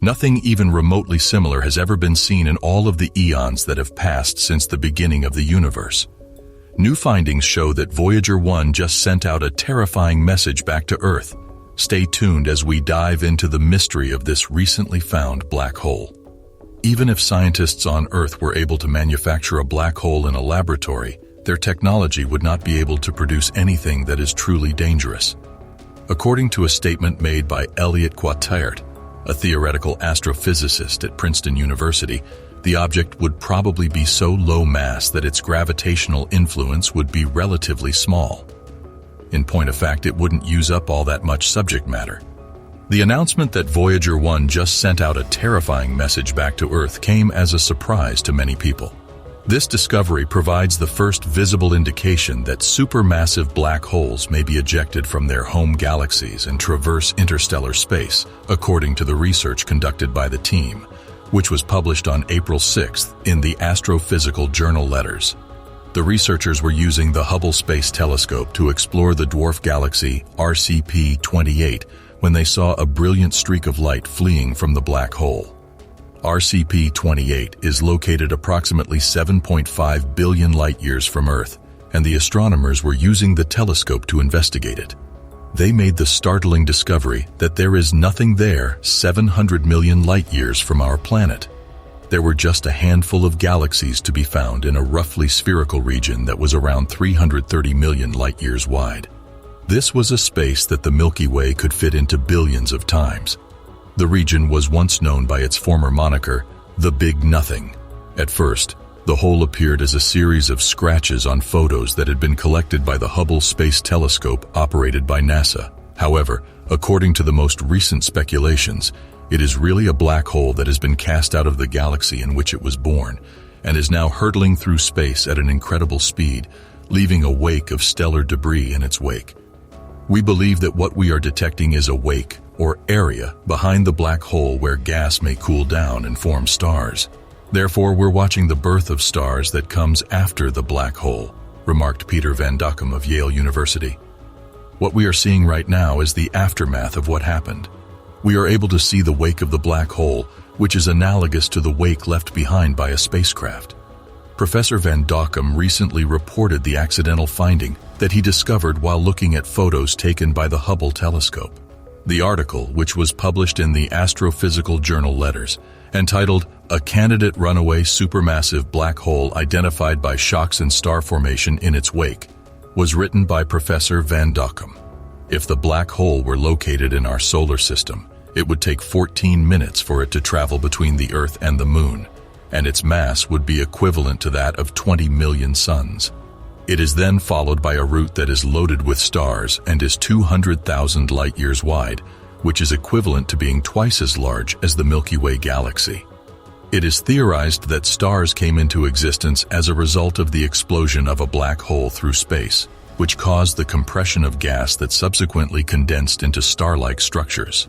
Nothing even remotely similar has ever been seen in all of the eons that have passed since the beginning of the universe. New findings show that Voyager 1 just sent out a terrifying message back to Earth. Stay tuned as we dive into the mystery of this recently found black hole. Even if scientists on Earth were able to manufacture a black hole in a laboratory, their technology would not be able to produce anything that is truly dangerous. According to a statement made by Eliot Quataert, a theoretical astrophysicist at Princeton University, the object would probably be so low mass that its gravitational influence would be relatively small. In point of fact, it wouldn't use up all that much subject matter. The announcement that Voyager 1 just sent out a terrifying message back to Earth came as a surprise to many people. This discovery provides the first visible indication that supermassive black holes may be ejected from their home galaxies and traverse interstellar space, according to the research conducted by the team, which was published on April 6th in the Astrophysical Journal Letters. The researchers were using the Hubble Space Telescope to explore the dwarf galaxy RCP-28 when they saw a brilliant streak of light fleeing from the black hole. RCP-28 is located approximately 7.5 billion light-years from Earth, and the astronomers were using the telescope to investigate it. They made the startling discovery that there is nothing there 700 million light-years from our planet. There were just a handful of galaxies to be found in a roughly spherical region that was around 330 million light-years wide. This was a space that the Milky Way could fit into billions of times. The region was once known by its former moniker, the Big Nothing. At first, the hole appeared as a series of scratches on photos that had been collected by the Hubble Space Telescope operated by NASA. However, according to the most recent speculations, it is really a black hole that has been cast out of the galaxy in which it was born and is now hurtling through space at an incredible speed, leaving a wake of stellar debris in its wake. We believe that what we are detecting is a wake, or area, behind the black hole where gas may cool down and form stars. Therefore, we're watching the birth of stars that comes after the black hole, remarked Peter Van Dokkum of Yale University. What we are seeing right now is the aftermath of what happened. We are able to see the wake of the black hole, which is analogous to the wake left behind by a spacecraft. Professor Van Dokkum recently reported the accidental finding that he discovered while looking at photos taken by the Hubble telescope. The article, which was published in the Astrophysical Journal Letters, entitled "A Candidate Runaway Supermassive Black Hole Identified by Shocks and Star Formation in Its Wake," was written by Professor Van Dokkum. If the black hole were located in our solar system, it would take 14 minutes for it to travel between the Earth and the Moon, and its mass would be equivalent to that of 20 million suns. It is then followed by a route that is loaded with stars and is 200,000 light-years wide, which is equivalent to being twice as large as the Milky Way galaxy. It is theorized that stars came into existence as a result of the explosion of a black hole through space, which caused the compression of gas that subsequently condensed into star-like structures.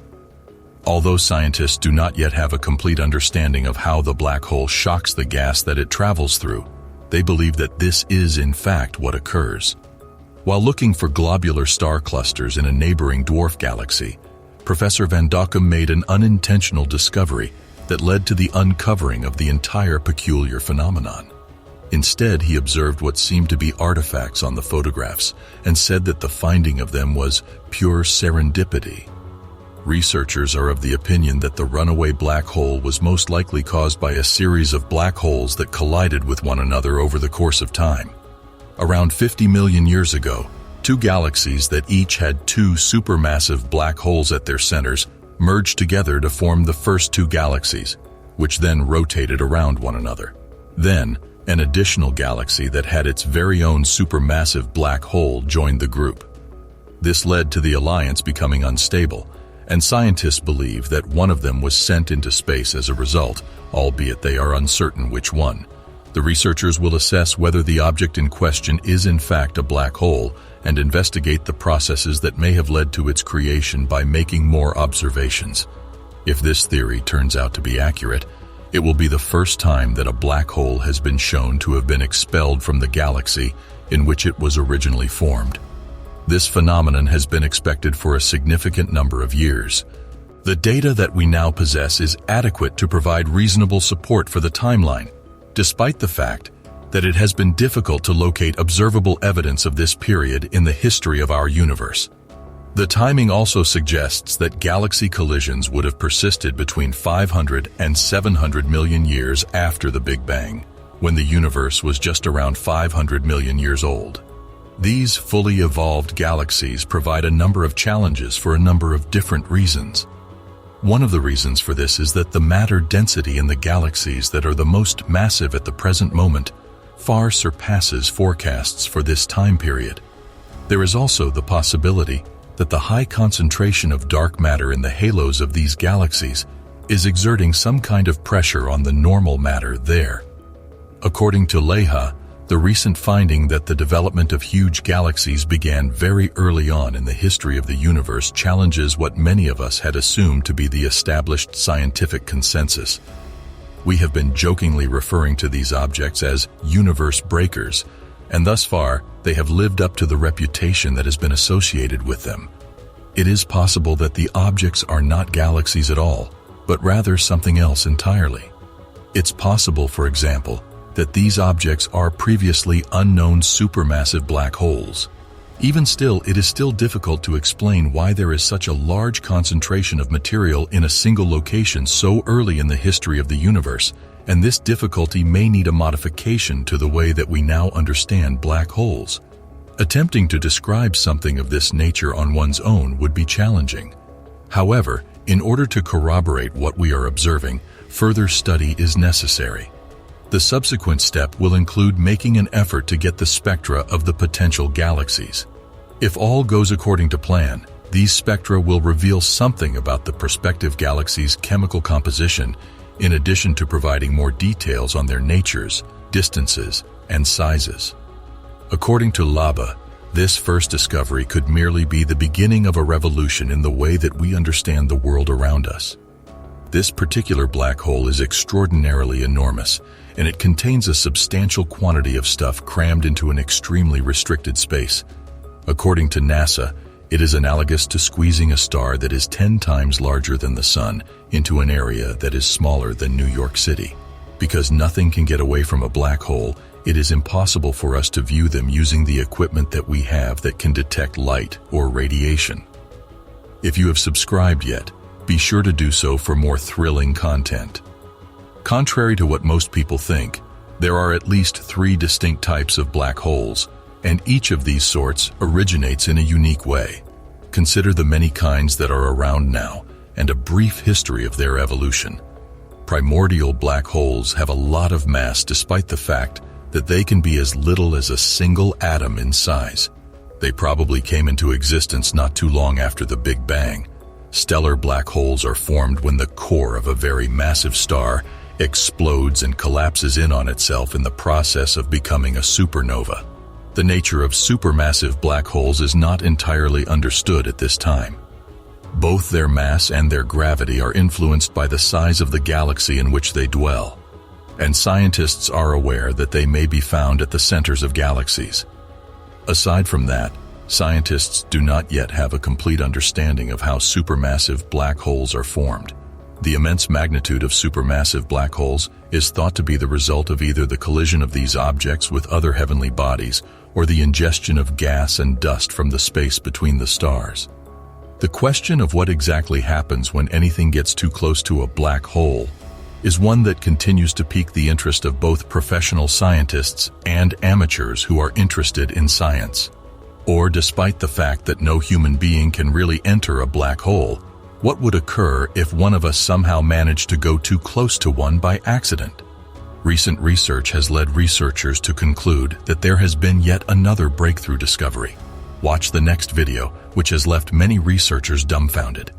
Although scientists do not yet have a complete understanding of how the black hole shocks the gas that it travels through, they believe that this is in fact what occurs. While looking for globular star clusters in a neighboring dwarf galaxy, Professor Van Dokkum made an unintentional discovery that led to the uncovering of the entire peculiar phenomenon. Instead, he observed what seemed to be artifacts on the photographs and said that the finding of them was pure serendipity. Researchers are of the opinion that the runaway black hole was most likely caused by a series of black holes that collided with one another over the course of time. Around 50 million years ago, two galaxies that each had two supermassive black holes at their centers merged together to form the first two galaxies, which then rotated around one another. Then, an additional galaxy that had its very own supermassive black hole joined the group. This led to the alliance becoming unstable, and scientists believe that one of them was sent into space as a result, albeit they are uncertain which one. The researchers will assess whether the object in question is in fact a black hole and investigate the processes that may have led to its creation by making more observations. If this theory turns out to be accurate, it will be the first time that a black hole has been shown to have been expelled from the galaxy in which it was originally formed. This phenomenon has been expected for a significant number of years. The data that we now possess is adequate to provide reasonable support for the timeline, despite the fact that it has been difficult to locate observable evidence of this period in the history of our universe. The timing also suggests that galaxy collisions would have persisted between 500 and 700 million years after the Big Bang, when the universe was just around 500 million years old. These fully evolved galaxies provide a number of challenges for a number of different reasons. One of the reasons for this is that the matter density in the galaxies that are the most massive at the present moment far surpasses forecasts for this time period. There is also the possibility that the high concentration of dark matter in the halos of these galaxies is exerting some kind of pressure on the normal matter there. According to Leha, the recent finding that the development of huge galaxies began very early on in the history of the universe challenges what many of us had assumed to be the established scientific consensus. We have been jokingly referring to these objects as universe breakers, and thus far, they have lived up to the reputation that has been associated with them. It is possible that the objects are not galaxies at all, but rather something else entirely. It's possible, for example, that these objects are previously unknown supermassive black holes. Even still, it is still difficult to explain why there is such a large concentration of material in a single location so early in the history of the universe, and this difficulty may need a modification to the way that we now understand black holes. Attempting to describe something of this nature on one's own would be challenging. However, in order to corroborate what we are observing, further study is necessary. The subsequent step will include making an effort to get the spectra of the potential galaxies. If all goes according to plan, these spectra will reveal something about the prospective galaxy's chemical composition, in addition to providing more details on their natures, distances, and sizes. According to Laba, this first discovery could merely be the beginning of a revolution in the way that we understand the world around us. This particular black hole is extraordinarily enormous, and it contains a substantial quantity of stuff crammed into an extremely restricted space. According to NASA, it is analogous to squeezing a star that is 10 times larger than the Sun into an area that is smaller than New York City. Because nothing can get away from a black hole, it is impossible for us to view them using the equipment that we have that can detect light or radiation. If you have subscribed yet, be sure to do so for more thrilling content. Contrary to what most people think, there are at least 3 distinct types of black holes, and each of these sorts originates in a unique way. Consider the many kinds that are around now, and a brief history of their evolution. Primordial black holes have a lot of mass despite the fact that they can be as little as a single atom in size. They probably came into existence not too long after the Big Bang. Stellar black holes are formed when the core of a very massive star explodes and collapses in on itself in the process of becoming a supernova. The nature of supermassive black holes is not entirely understood at this time. Both their mass and their gravity are influenced by the size of the galaxy in which they dwell, and scientists are aware that they may be found at the centers of galaxies. Aside from that, scientists do not yet have a complete understanding of how supermassive black holes are formed. The immense magnitude of supermassive black holes is thought to be the result of either the collision of these objects with other heavenly bodies or the ingestion of gas and dust from the space between the stars. The question of what exactly happens when anything gets too close to a black hole is one that continues to pique the interest of both professional scientists and amateurs who are interested in science. Or, despite the fact that no human being can really enter a black hole, what would occur if one of us somehow managed to go too close to one by accident? Recent research has led researchers to conclude that there has been yet another breakthrough discovery. Watch the next video, which has left many researchers dumbfounded.